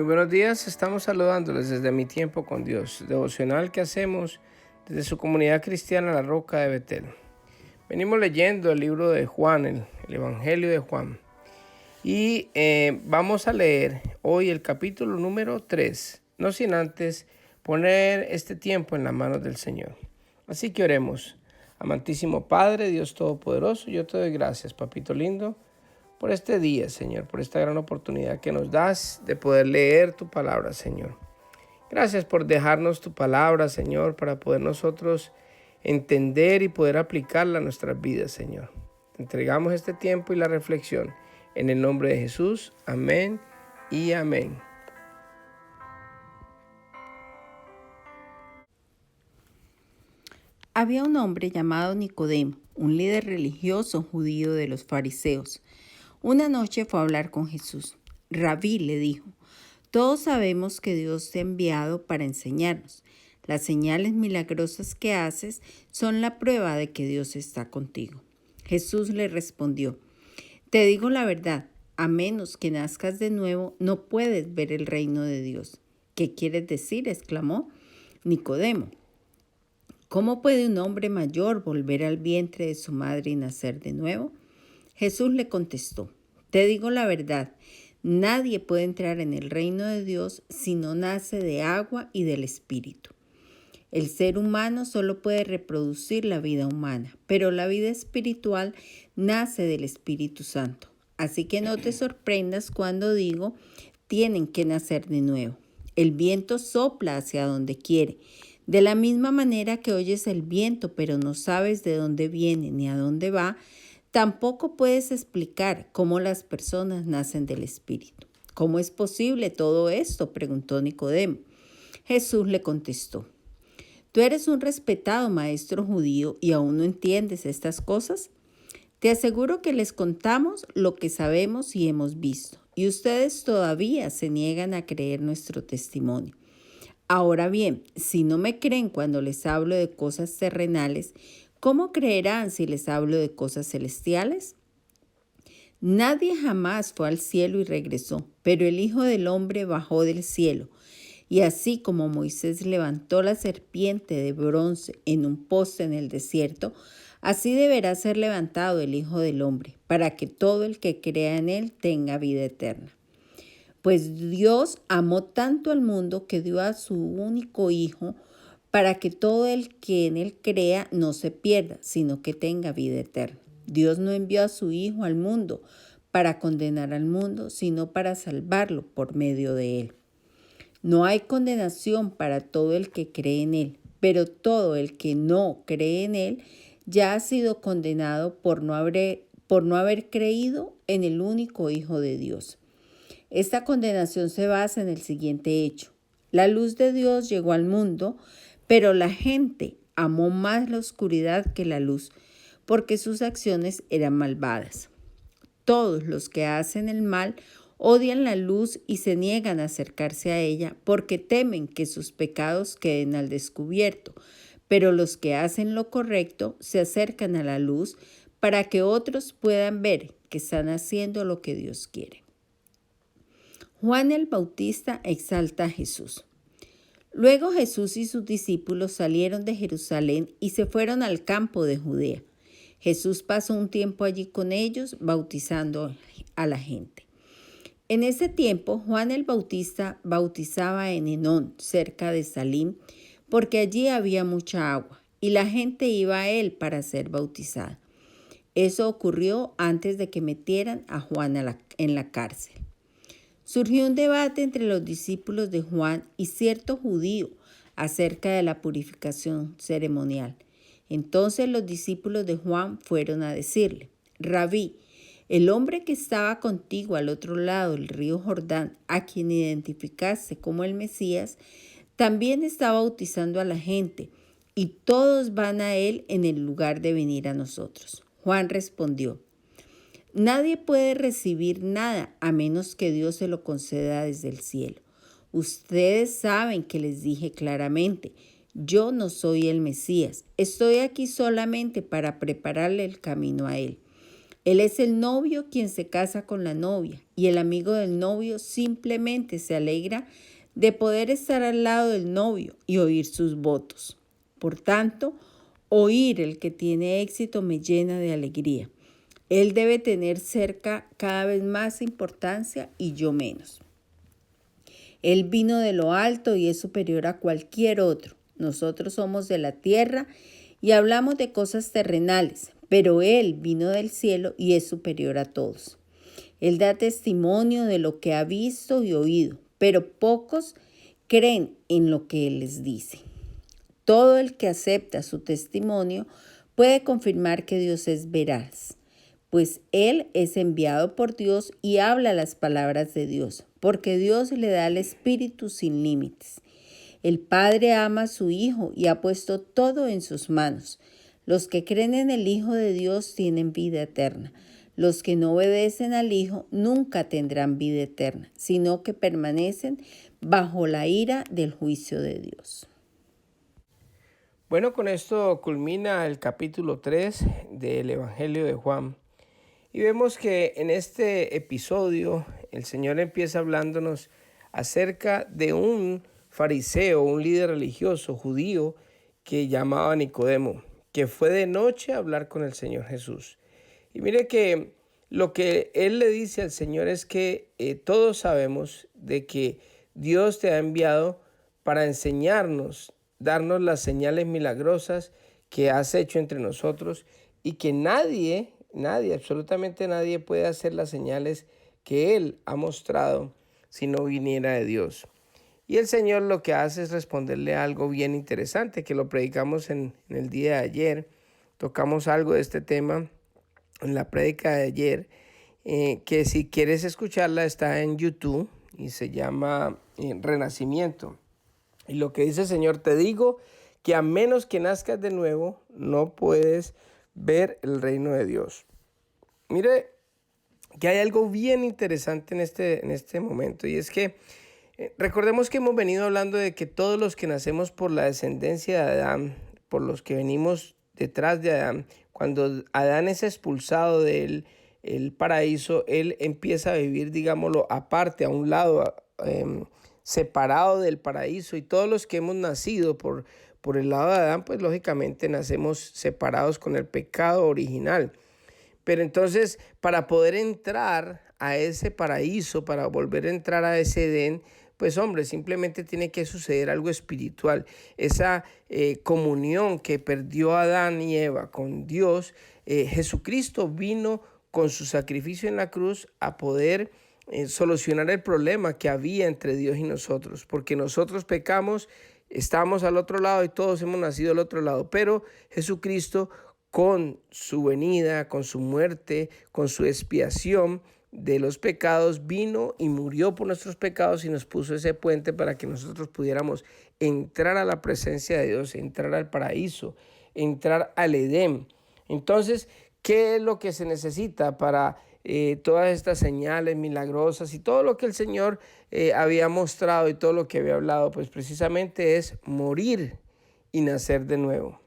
Muy buenos días, estamos saludándoles desde Mi Tiempo con Dios, devocional que hacemos desde su comunidad cristiana La Roca de Betel. Venimos leyendo el libro de Juan, el Evangelio de Juan, y vamos a leer hoy el capítulo número 3, no sin antes poner este tiempo en las manos del Señor. Así que oremos. Amantísimo Padre, Dios Todopoderoso, yo te doy gracias, papito lindo, por este día, Señor, por esta gran oportunidad que nos das de poder leer tu palabra, Señor. Gracias por dejarnos tu palabra, Señor, para poder nosotros entender y poder aplicarla a nuestras vidas, Señor. Te entregamos este tiempo y la reflexión en el nombre de Jesús. Amén y amén. Había un hombre llamado Nicodemo, un líder religioso judío de los fariseos. Una noche fue a hablar con Jesús. Rabí, le dijo, todos sabemos que Dios te ha enviado para enseñarnos. Las señales milagrosas que haces son la prueba de que Dios está contigo. Jesús le respondió, te digo la verdad, a menos que nazcas de nuevo, no puedes ver el reino de Dios. ¿Qué quieres decir?, exclamó Nicodemo. ¿Cómo puede un hombre mayor volver al vientre de su madre y nacer de nuevo? Jesús le contestó, te digo la verdad, nadie puede entrar en el reino de Dios si no nace de agua y del Espíritu. El ser humano solo puede reproducir la vida humana, pero la vida espiritual nace del Espíritu Santo. Así que no te sorprendas cuando digo, tienen que nacer de nuevo. El viento sopla hacia donde quiere. De la misma manera que oyes el viento, pero no sabes de dónde viene ni a dónde va, tampoco puedes explicar cómo las personas nacen del Espíritu. ¿Cómo es posible todo esto?, preguntó Nicodemo. Jesús le contestó, ¿tú eres un respetado maestro judío y aún no entiendes estas cosas? Te aseguro que les contamos lo que sabemos y hemos visto, y ustedes todavía se niegan a creer nuestro testimonio. Ahora bien, si no me creen cuando les hablo de cosas terrenales, ¿cómo creerán si les hablo de cosas celestiales? Nadie jamás fue al cielo y regresó, pero el Hijo del Hombre bajó del cielo. Y así como Moisés levantó la serpiente de bronce en un poste en el desierto, así deberá ser levantado el Hijo del Hombre, para que todo el que crea en él tenga vida eterna. Pues Dios amó tanto al mundo que dio a su único Hijo para que todo el que en él crea no se pierda, sino que tenga vida eterna. Dios no envió a su Hijo al mundo para condenar al mundo, sino para salvarlo por medio de él. No hay condenación para todo el que cree en él, pero todo el que no cree en él ya ha sido condenado por no haber creído en el único Hijo de Dios. Esta condenación se basa en el siguiente hecho. La luz de Dios llegó al mundo, pero la gente amó más la oscuridad que la luz, porque sus acciones eran malvadas. Todos los que hacen el mal odian la luz y se niegan a acercarse a ella porque temen que sus pecados queden al descubierto, pero los que hacen lo correcto se acercan a la luz para que otros puedan ver que están haciendo lo que Dios quiere. Juan el Bautista exalta a Jesús. Luego Jesús y sus discípulos salieron de Jerusalén y se fueron al campo de Judea. Jesús pasó un tiempo allí con ellos, bautizando a la gente. En ese tiempo, Juan el Bautista bautizaba en Enón, cerca de Salim, porque allí había mucha agua, y la gente iba a él para ser bautizada. Eso ocurrió antes de que metieran a Juan en la cárcel. Surgió un debate entre los discípulos de Juan y cierto judío acerca de la purificación ceremonial. Entonces los discípulos de Juan fueron a decirle, Rabí, el hombre que estaba contigo al otro lado del río Jordán, a quien identificaste como el Mesías, también está bautizando a la gente, y todos van a él en el lugar de venir a nosotros. Juan respondió, nadie puede recibir nada a menos que Dios se lo conceda desde el cielo. Ustedes saben que les dije claramente, yo no soy el Mesías, estoy aquí solamente para prepararle el camino a él. Él es el novio quien se casa con la novia y el amigo del novio simplemente se alegra de poder estar al lado del novio y oír sus votos. Por tanto, oír el que tiene éxito me llena de alegría. Él debe tener cerca cada vez más importancia y yo menos. Él vino de lo alto y es superior a cualquier otro. Nosotros somos de la tierra y hablamos de cosas terrenales, pero Él vino del cielo y es superior a todos. Él da testimonio de lo que ha visto y oído, pero pocos creen en lo que Él les dice. Todo el que acepta su testimonio puede confirmar que Dios es veraz, pues Él es enviado por Dios y habla las palabras de Dios, porque Dios le da el Espíritu sin límites. El Padre ama a su Hijo y ha puesto todo en sus manos. Los que creen en el Hijo de Dios tienen vida eterna. Los que no obedecen al Hijo nunca tendrán vida eterna, sino que permanecen bajo la ira del juicio de Dios. Bueno, con esto culmina el capítulo 3 del Evangelio de Juan. Y vemos que en este episodio el Señor empieza hablándonos acerca de un fariseo, un líder religioso judío que llamaba Nicodemo, que fue de noche a hablar con el Señor Jesús. Y mire que lo que él le dice al Señor es que todos sabemos de que Dios te ha enviado para enseñarnos, darnos las señales milagrosas que has hecho entre nosotros y que nadie, absolutamente nadie puede hacer las señales que Él ha mostrado si no viniera de Dios. Y el Señor lo que hace es responderle a algo bien interesante, que lo predicamos en el día de ayer. Tocamos algo de este tema en la prédica de ayer, que si quieres escucharla está en YouTube y se llama Renacimiento. Y lo que dice el Señor, te digo que a menos que nazcas de nuevo, no puedes ver el reino de Dios. Mire que hay algo bien interesante en este momento, y es que recordemos que hemos venido hablando de que todos los que nacemos por la descendencia de Adán, por los que venimos detrás de Adán, cuando Adán es expulsado del paraíso, él empieza a vivir, digámoslo, aparte, a un lado, separado del paraíso, y todos los que hemos nacido por el lado de Adán, pues lógicamente nacemos separados con el pecado original. Pero entonces, para poder entrar a ese paraíso, para volver a entrar a ese Edén, pues hombre, simplemente tiene que suceder algo espiritual. Esa comunión que perdió Adán y Eva con Dios, Jesucristo vino con su sacrificio en la cruz a poder solucionar el problema que había entre Dios y nosotros, porque nosotros pecamos, estamos al otro lado y todos hemos nacido al otro lado, pero Jesucristo, con su venida, con su muerte, con su expiación de los pecados, vino y murió por nuestros pecados y nos puso ese puente para que nosotros pudiéramos entrar a la presencia de Dios, entrar al paraíso, entrar al Edén. Entonces, ¿qué es lo que se necesita para todas estas señales milagrosas y todo lo que el Señor había mostrado y todo lo que había hablado? Pues precisamente es morir y nacer de nuevo.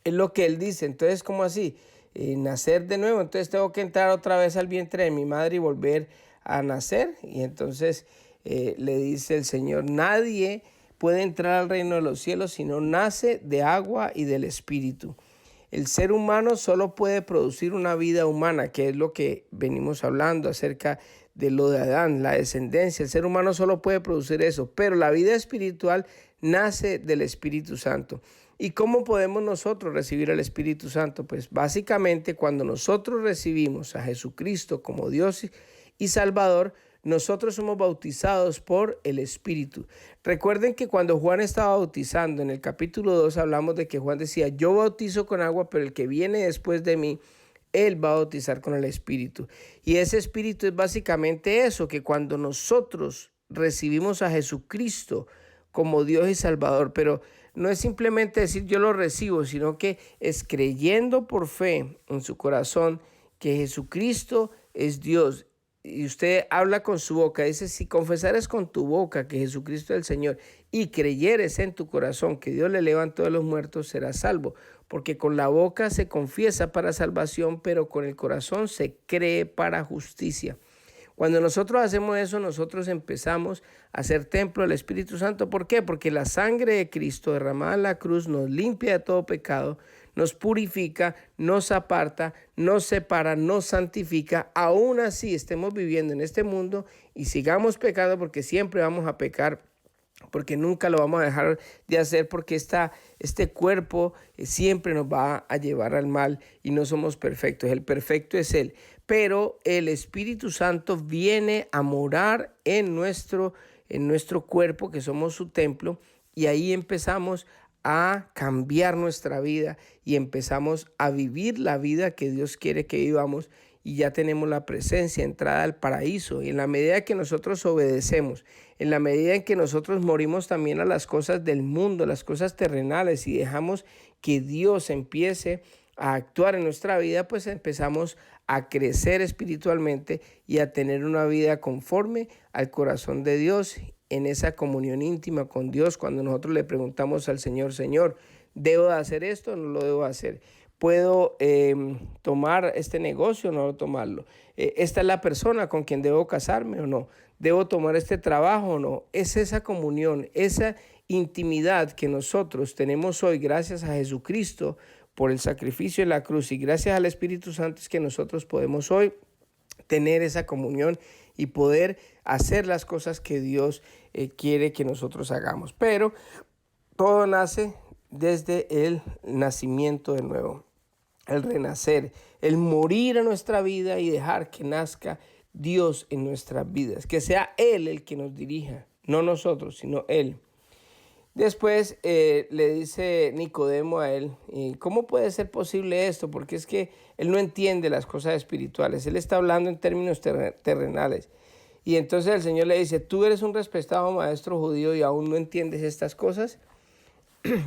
Es lo que Él dice. Entonces, ¿cómo así? Nacer de nuevo. Entonces tengo que entrar otra vez al vientre de mi madre y volver a nacer. Y entonces le dice el Señor, nadie puede entrar al reino de los cielos si no nace de agua y del Espíritu. El ser humano solo puede producir una vida humana, que es lo que venimos hablando acerca de lo de Adán, la descendencia. El ser humano solo puede producir eso, pero la vida espiritual nace del Espíritu Santo. ¿Y cómo podemos nosotros recibir el Espíritu Santo? Pues básicamente cuando nosotros recibimos a Jesucristo como Dios y Salvador, nosotros somos bautizados por el Espíritu. Recuerden que cuando Juan estaba bautizando, en el capítulo 2 hablamos de que Juan decía, yo bautizo con agua, pero el que viene después de mí, él va a bautizar con el Espíritu. Y ese Espíritu es básicamente eso, que cuando nosotros recibimos a Jesucristo como Dios y Salvador, pero no es simplemente decir yo lo recibo, sino que es creyendo por fe en su corazón que Jesucristo es Dios. Y usted habla con su boca, dice, si confesares con tu boca que Jesucristo es el Señor y creyeres en tu corazón que Dios le levantó de los muertos, serás salvo. Porque con la boca se confiesa para salvación, pero con el corazón se cree para justicia. Cuando nosotros hacemos eso, nosotros empezamos a ser templo del Espíritu Santo. ¿Por qué? Porque la sangre de Cristo derramada en la cruz nos limpia de todo pecado, nos purifica, nos aparta, nos separa, nos santifica. Aún así estemos viviendo en este mundo y sigamos pecando, porque siempre vamos a pecar, porque nunca lo vamos a dejar de hacer, porque este cuerpo siempre nos va a llevar al mal y no somos perfectos. El perfecto es Él, pero el Espíritu Santo viene a morar en nuestro cuerpo, que somos su templo, y ahí empezamos a cambiar nuestra vida y empezamos a vivir la vida que Dios quiere que vivamos, y ya tenemos la presencia, entrada al paraíso. Y en la medida que nosotros obedecemos, en la medida en que nosotros morimos también a las cosas del mundo, las cosas terrenales, y dejamos que Dios empiece a actuar en nuestra vida, pues empezamos a crecer espiritualmente y a tener una vida conforme al corazón de Dios, en esa comunión íntima con Dios. Cuando nosotros le preguntamos al Señor, Señor, ¿debo de hacer esto o no lo debo hacer? ¿Puedo tomar este negocio o no tomarlo? ¿Esta es la persona con quien debo casarme o no? ¿Debo tomar este trabajo o no? Es esa comunión, esa intimidad que nosotros tenemos hoy gracias a Jesucristo por el sacrificio de la cruz, y gracias al Espíritu Santo es que nosotros podemos hoy tener esa comunión y poder hacer las cosas que Dios quiere que nosotros hagamos. Pero todo nace desde el nacimiento de nuevo, el renacer, el morir a nuestra vida y dejar que nazca Dios en nuestras vidas, que sea Él el que nos dirija, no nosotros, sino Él. Después le dice Nicodemo a él, ¿cómo puede ser posible esto? Porque es que él no entiende las cosas espirituales, él está hablando en términos terrenales. Y entonces el Señor le dice, tú eres un respetado maestro judío y aún no entiendes estas cosas.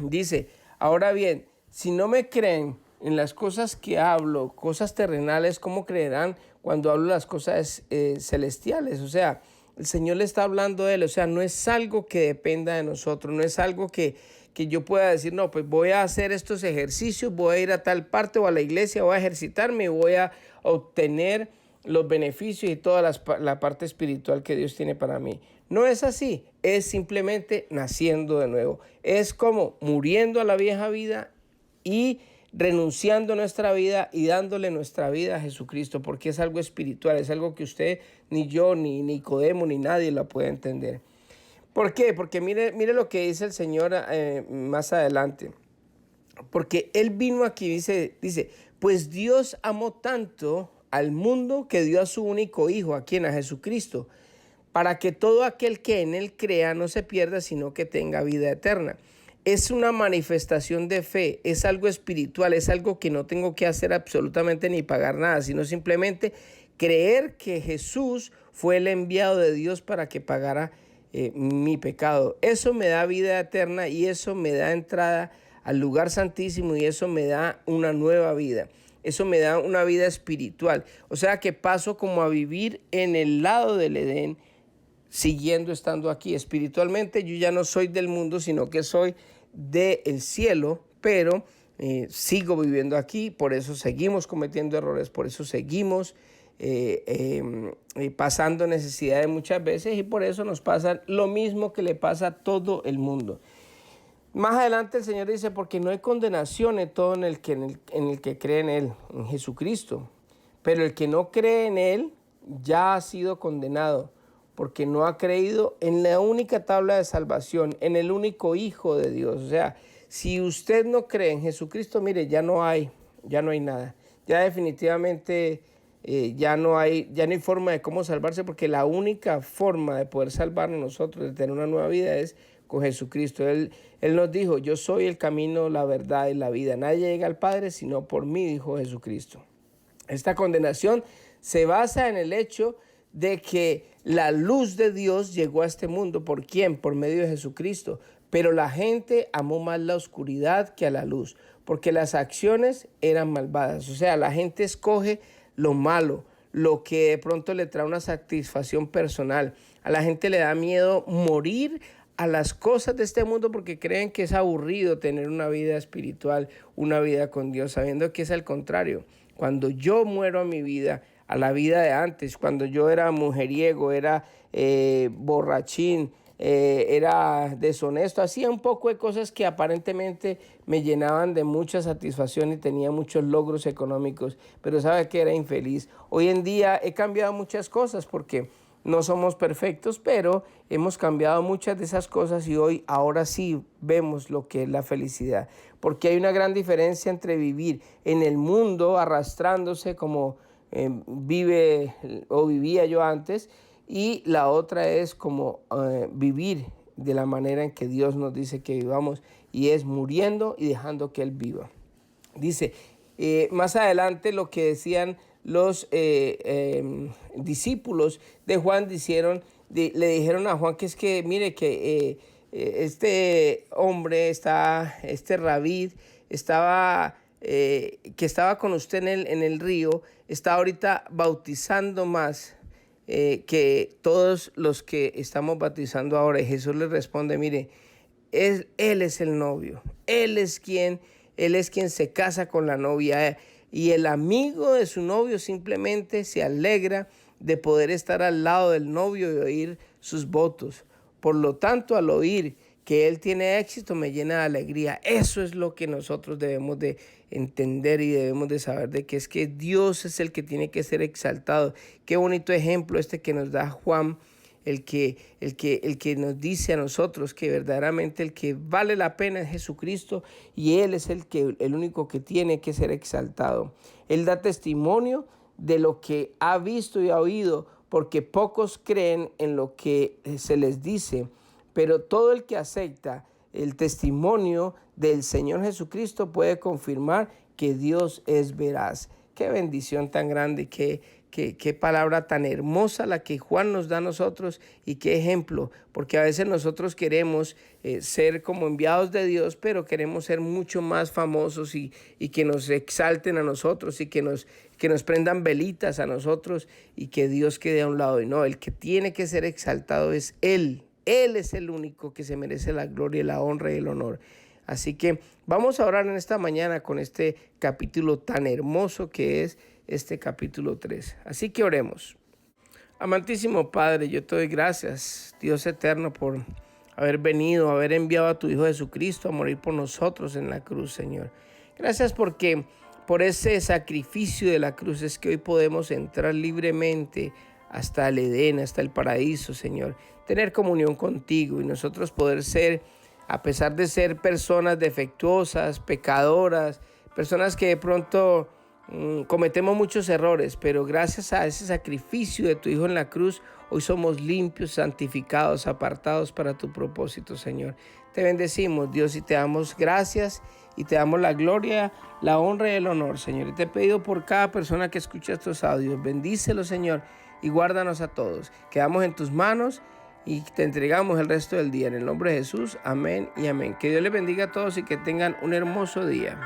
Dice, ahora bien, si no me creen en las cosas que hablo, cosas terrenales, ¿cómo creerán cuando hablo las cosas celestiales? O sea, el Señor le está hablando de Él, o sea, no es algo que dependa de nosotros, no es algo que yo pueda decir, no, pues voy a hacer estos ejercicios, voy a ir a tal parte o a la iglesia, voy a ejercitarme y voy a obtener los beneficios y toda la parte espiritual que Dios tiene para mí. No es así, es simplemente naciendo de nuevo. Es como muriendo a la vieja vida y renunciando a nuestra vida y dándole nuestra vida a Jesucristo, porque es algo espiritual, es algo que usted, ni yo, ni Nicodemo, ni nadie lo puede entender. ¿Por qué? Porque mire lo que dice el Señor más adelante. Porque Él vino aquí, dice, pues Dios amó tanto al mundo que dio a su único Hijo, ¿a quién? A Jesucristo, para que todo aquel que en Él crea no se pierda, sino que tenga vida eterna. Es una manifestación de fe, es algo espiritual, es algo que no tengo que hacer absolutamente ni pagar nada, sino simplemente creer que Jesús fue el enviado de Dios para que pagara mi pecado. Eso me da vida eterna y eso me da entrada al lugar santísimo y eso me da una nueva vida. Eso me da una vida espiritual. O sea que paso como a vivir en el lado del Edén, siguiendo estando aquí. Espiritualmente yo ya no soy del mundo, sino que soy del cielo, pero sigo viviendo aquí. Por eso seguimos cometiendo errores, por eso seguimos pasando necesidades muchas veces, y por eso nos pasa lo mismo que le pasa a todo el mundo. Más adelante el Señor dice, porque no hay condenación en todo en el que cree en Él, en Jesucristo. Pero el que no cree en Él ya ha sido condenado, porque no ha creído en la única tabla de salvación, en el único Hijo de Dios. O sea, si usted no cree en Jesucristo, mire, ya no hay nada. Ya definitivamente ya no hay forma de cómo salvarse, porque la única forma de poder salvarnos nosotros, de tener una nueva vida, es con Jesucristo. Él nos dijo, yo soy el camino, la verdad y la vida. Nadie llega al Padre sino por mí, dijo Jesucristo. Esta condenación se basa en el hecho de que la luz de Dios llegó a este mundo. ¿Por quién? Por medio de Jesucristo. Pero la gente amó más la oscuridad que a la luz, porque las acciones eran malvadas. O sea, la gente escoge lo malo, lo que de pronto le trae una satisfacción personal. A la gente le da miedo morir a las cosas de este mundo porque creen que es aburrido tener una vida espiritual, una vida con Dios, sabiendo que es al contrario. Cuando yo muero a mi vida, a la vida de antes, cuando yo era mujeriego, era borrachín, era deshonesto, hacía un poco de cosas que aparentemente me llenaban de mucha satisfacción y tenía muchos logros económicos, pero sabe que era infeliz. Hoy en día he cambiado muchas cosas porque no somos perfectos, pero hemos cambiado muchas de esas cosas y ahora sí vemos lo que es la felicidad. Porque hay una gran diferencia entre vivir en el mundo arrastrándose como vive o vivía yo antes, y la otra es como vivir de la manera en que Dios nos dice que vivamos, y es muriendo y dejando que Él viva. Dice, más adelante lo que decían los discípulos de Juan le dijeron a Juan que es que, mire, que este hombre, este rabí, que estaba con usted en el río, está ahorita bautizando más que todos los que estamos bautizando ahora. Y Jesús le responde, mire, él es el novio, Él es quien se casa con la novia, y el amigo de su novio simplemente se alegra de poder estar al lado del novio y oír sus votos. Por lo tanto, al oír que él tiene éxito, me llena de alegría. Eso es lo que nosotros debemos de entender y debemos de saber, de que es que Dios es el que tiene que ser exaltado. Qué bonito ejemplo este que nos da Juan, el que nos dice a nosotros que verdaderamente el que vale la pena es Jesucristo, y Él es el único que tiene que ser exaltado. Él da testimonio de lo que ha visto y ha oído, porque pocos creen en lo que se les dice, pero todo el que acepta el testimonio del Señor Jesucristo puede confirmar que Dios es veraz. Qué bendición tan grande, qué palabra tan hermosa la que Juan nos da a nosotros, y qué ejemplo, porque a veces nosotros queremos ser como enviados de Dios, pero queremos ser mucho más famosos y que nos exalten a nosotros y que nos prendan velitas a nosotros y que Dios quede a un lado. Y no, el que tiene que ser exaltado es Él. Él es el único que se merece la gloria, la honra y el honor. Así que vamos a orar en esta mañana con este capítulo tan hermoso que es este capítulo 3. Así que oremos. Amantísimo Padre, yo te doy gracias, Dios eterno, por haber venido, haber enviado a tu Hijo Jesucristo a morir por nosotros en la cruz, Señor. Gracias porque por ese sacrificio de la cruz es que hoy podemos entrar libremente hasta el Edén, hasta el paraíso, Señor. Tener comunión contigo y nosotros poder ser, a pesar de ser personas defectuosas, pecadoras, personas que de pronto cometemos muchos errores, pero gracias a ese sacrificio de tu Hijo en la cruz, hoy somos limpios, santificados, apartados para tu propósito, Señor. Te bendecimos, Dios, y te damos gracias y te damos la gloria, la honra y el honor, Señor. Y te he pedido por cada persona que escucha estos audios, bendícelo, Señor, y guárdanos a todos. Quedamos en tus manos y te entregamos el resto del día. En el nombre de Jesús, amén y amén. Que Dios les bendiga a todos y que tengan un hermoso día.